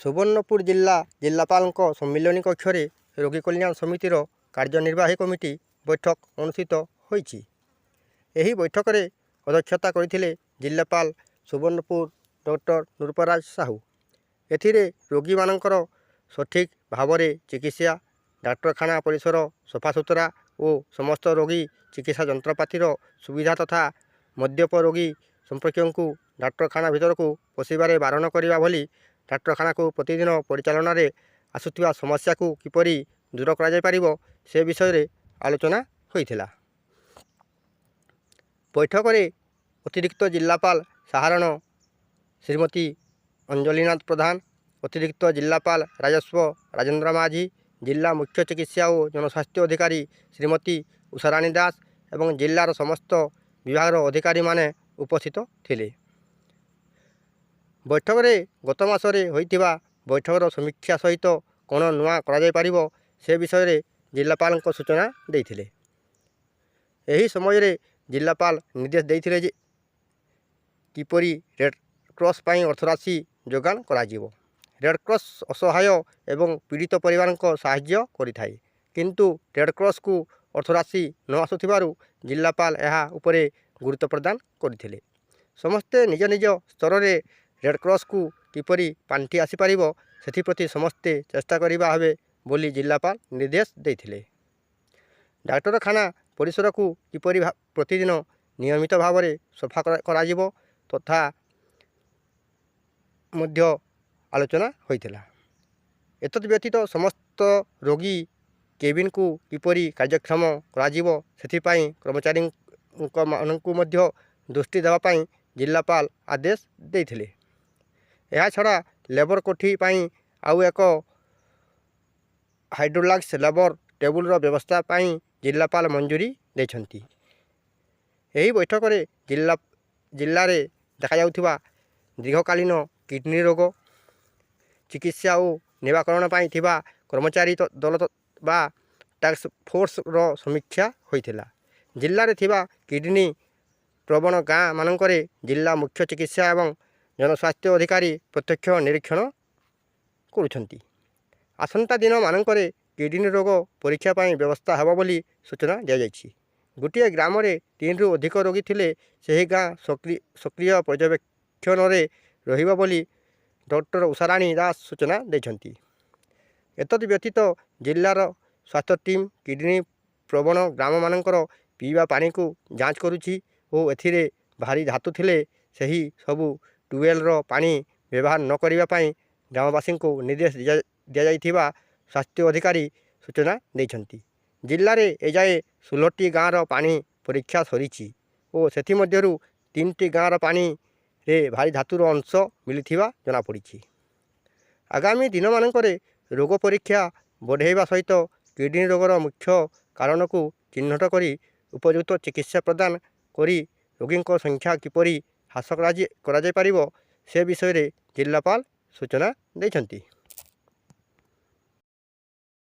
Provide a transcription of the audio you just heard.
ସୁବର୍ଣ୍ଣପୁର ଜିଲ୍ଲାପାଳଙ୍କ ସମ୍ମିଳନୀ କକ୍ଷରେ ରୋଗୀ କଲ୍ୟାଣ ସମିତିର କାର୍ଯ୍ୟନିର୍ବାହୀ କମିଟି ବୈଠକ ଅନୁଷ୍ଠିତ ହୋଇଛି। ଏହି ବୈଠକରେ ଅଧ୍ୟକ୍ଷତା କରିଥିଲେ ଜିଲ୍ଲାପାଳ ସୁବର୍ଣ୍ଣପୁର ଡକ୍ଟର ନୃପରାଜ ସାହୁ। ଏଥିରେ ରୋଗୀମାନଙ୍କର ସଠିକ୍ ଭାବରେ ଚିକିତ୍ସା, ଡାକ୍ତରଖାନା ପରିସର ସଫାସୁତୁରା ଓ ସମସ୍ତ ରୋଗୀ ଚିକିତ୍ସା ଯନ୍ତ୍ରପାତିର ସୁବିଧା ତଥା ମଦ୍ୟପ ରୋଗୀ ସମ୍ପର୍କୀୟଙ୍କୁ ଡାକ୍ତରଖାନା ଭିତରକୁ ପଶିବାରେ ବାରଣ କରିବା ଭଳି ଡାକ୍ତରଖାନାକୁ ପ୍ରତିଦିନ ପରିଚାଳନାରେ ଆସୁଥିବା ସମସ୍ୟାକୁ କିପରି ଦୂର କରାଯାଇପାରିବ ସେ ବିଷୟରେ ଆଲୋଚନା ହୋଇଥିଲା। ବୈଠକରେ ଅତିରିକ୍ତ ଜିଲ୍ଲାପାଳ ସାଧାରଣ ଶ୍ରୀମତୀ ଅଞ୍ଜଲିନାଥ ପ୍ରଧାନ, ଅତିରିକ୍ତ ଜିଲ୍ଲାପାଳ ରାଜସ୍ୱ ରାଜେନ୍ଦ୍ର ମାଝୀ, ଜିଲ୍ଲା ମୁଖ୍ୟ ଚିକିତ୍ସା ଓ ଜନସ୍ୱାସ୍ଥ୍ୟ ଅଧିକାରୀ ଶ୍ରୀମତୀ ଉଷାରାଣୀ ଦାସ ଏବଂ ଜିଲ୍ଲାର ସମସ୍ତ ବିଭାଗର ଅଧିକାରୀମାନେ ଉପସ୍ଥିତ ଥିଲେ। ବୈଠକରେ ଗତ ମାସରେ ହୋଇଥିବା ବୈଠକର ସମୀକ୍ଷା ସହିତ କ'ଣ ନୂଆ କରାଯାଇପାରିବ ସେ ବିଷୟରେ ଜିଲ୍ଲାପାଳଙ୍କ ସୂଚନା ଦେଇଥିଲେ। ଏହି ସମୟରେ ଜିଲ୍ଲାପାଳ ନିର୍ଦ୍ଦେଶ ଦେଇଥିଲେ ଯେ କିପରି ରେଡ୍କ୍ରସ୍ ପାଇଁ ଅର୍ଥରାଶି ଯୋଗାଣ କରାଯିବ। ରେଡ୍କ୍ରସ୍ ଅସହାୟ ଏବଂ ପୀଡ଼ିତ ପରିବାରଙ୍କ ସାହାଯ୍ୟ କରିଥାଏ, କିନ୍ତୁ ରେଡ୍କ୍ରସ୍କୁ ଅର୍ଥରାଶି ନ ଆସୁଥିବାରୁ ଜିଲ୍ଲାପାଳ ଏହା ଉପରେ ଗୁରୁତ୍ୱ ପ୍ରଦାନ କରିଥିଲେ। ସମସ୍ତେ ନିଜ ନିଜ ସ୍ତରରେ ରେଡ୍କ୍ରସ୍କୁ କିପରି ପାଣ୍ଠି ଆସିପାରିବ ସେଥିପ୍ରତି ସମସ୍ତେ ଚେଷ୍ଟା କରିବା ହେବେ ବୋଲି ଜିଲ୍ଲାପାଳ ନିର୍ଦ୍ଦେଶ ଦେଇଥିଲେ। ଡାକ୍ତରଖାନା ପରିସରକୁ କିପରି ପ୍ରତିଦିନ ନିୟମିତ ଭାବରେ ସଫା କରାଯିବ ତଥା ମଧ୍ୟ ଆଲୋଚନା ହୋଇଥିଲା। ଏତଦ୍‌ବ୍ୟତୀତ ସମସ୍ତ ରୋଗୀ କେବିନ୍‌କୁ କିପରି କାର୍ଯ୍ୟକ୍ଷମ କରାଯିବ ସେଥିପାଇଁ କର୍ମଚାରୀମାନଙ୍କୁ ମଧ୍ୟ ଦୃଷ୍ଟି ଦେବା ପାଇଁ ଜିଲ୍ଲାପାଳ ଆଦେଶ ଦେଇଥିଲେ। ଏହାଛଡ଼ା ଲେବର କୋଠି ପାଇଁ ଆଉ ଏକ ହାଇଡ୍ରୋଲାକ୍ସ ଲେବର ଟେବୁଲର ବ୍ୟବସ୍ଥା ପାଇଁ ଜିଲ୍ଲାପାଳ ମଞ୍ଜୁରୀ ଦେଇଛନ୍ତି। ଏହି ବୈଠକରେ ଜିଲ୍ଲାରେ ଦେଖାଯାଉଥିବା ଦୀର୍ଘକାଳୀନ କିଡ୍ନି ରୋଗ ଚିକିତ୍ସା ଓ ନିରାକରଣ ପାଇଁ ଥିବା କର୍ମଚାରୀ ଦଳ ବା ଟାସ୍କ ଫୋର୍ସର ସମୀକ୍ଷା ହୋଇଥିଲା। ଜିଲ୍ଲାରେ ଥିବା କିଡ୍ନି ପ୍ରବଣ ଗାଁ ମାନଙ୍କରେ ଜିଲ୍ଲା ମୁଖ୍ୟ ଚିକିତ୍ସା ଏବଂ ଜନସ୍ୱାସ୍ଥ୍ୟ ଅଧିକାରୀ ପ୍ରତ୍ୟକ୍ଷ ନିରୀକ୍ଷଣ କରୁଛନ୍ତି। ଆସନ୍ତା ଦିନ ମାନଙ୍କରେ କିଡ୍ନି ରୋଗ ପରୀକ୍ଷା ପାଇଁ ବ୍ୟବସ୍ଥା ହେବ ବୋଲି ସୂଚନା ଦିଆଯାଇଛି। ଗୋଟିଏ ଗ୍ରାମରେ 3ରୁ ଅଧିକ ରୋଗୀ ଥିଲେ ସେହି ଗାଁ ସକ୍ରିୟ ପର୍ଯ୍ୟବେକ୍ଷଣରେ ରହିବ ବୋଲି ଡକ୍ଟର ଉଷାରାଣୀ ଦାସ ସୂଚନା ଦେଇଛନ୍ତି। ଏତଦ୍‌ବ୍ୟତୀତ ଜିଲ୍ଲାର ସ୍ୱାସ୍ଥ୍ୟ ଟିମ୍ କିଡ୍ନି ପ୍ରବଣ ଗ୍ରାମମାନଙ୍କର ପିଇବା ପାଣିକୁ ଯାଞ୍ଚ କରୁଛି ଓ ଏଥିରେ ଭାରୀ ଧାତୁ ଥିଲେ ସେହି ସବୁ ଟ୍ୟୁବୱେଲ୍‌ର ପାଣି ବ୍ୟବହାର ନ କରିବା ପାଇଁ ଗ୍ରାମବାସୀଙ୍କୁ ନିର୍ଦ୍ଦେଶ ଦିଆଯାଇଥିବା ସ୍ୱାସ୍ଥ୍ୟ ଅଧିକାରୀ ସୂଚନା ଦେଇଛନ୍ତି। ଜିଲ୍ଲାରେ ଏଯାଏ 16ଟି ଗାଁର ପାଣି ପରୀକ୍ଷା ସରିଛି ଓ ସେଥିମଧ୍ୟରୁ 3ଟି ଗାଁର ପାଣିରେ ଭାରୀ ଧାତୁର ଅଂଶ ମିଳିଥିବା ଜଣାପଡ଼ିଛି। ଆଗାମୀ ଦିନମାନଙ୍କରେ ରୋଗ ପରୀକ୍ଷା ବଢ଼ାଇବା ସହିତ କିଡ୍ନି ରୋଗର ମୁଖ୍ୟ କାରଣକୁ ଚିହ୍ନଟ କରି ଉପଯୁକ୍ତ ଚିକିତ୍ସା ପ୍ରଦାନ କରି ରୋଗୀଙ୍କ ସଂଖ୍ୟା କିପରି ହ୍ରାସ କରାଯାଇପାରିବ ସେ ବିଷୟରେ ଜିଲ୍ଲାପାଳ ସୂଚନା ଦେଇଛନ୍ତି।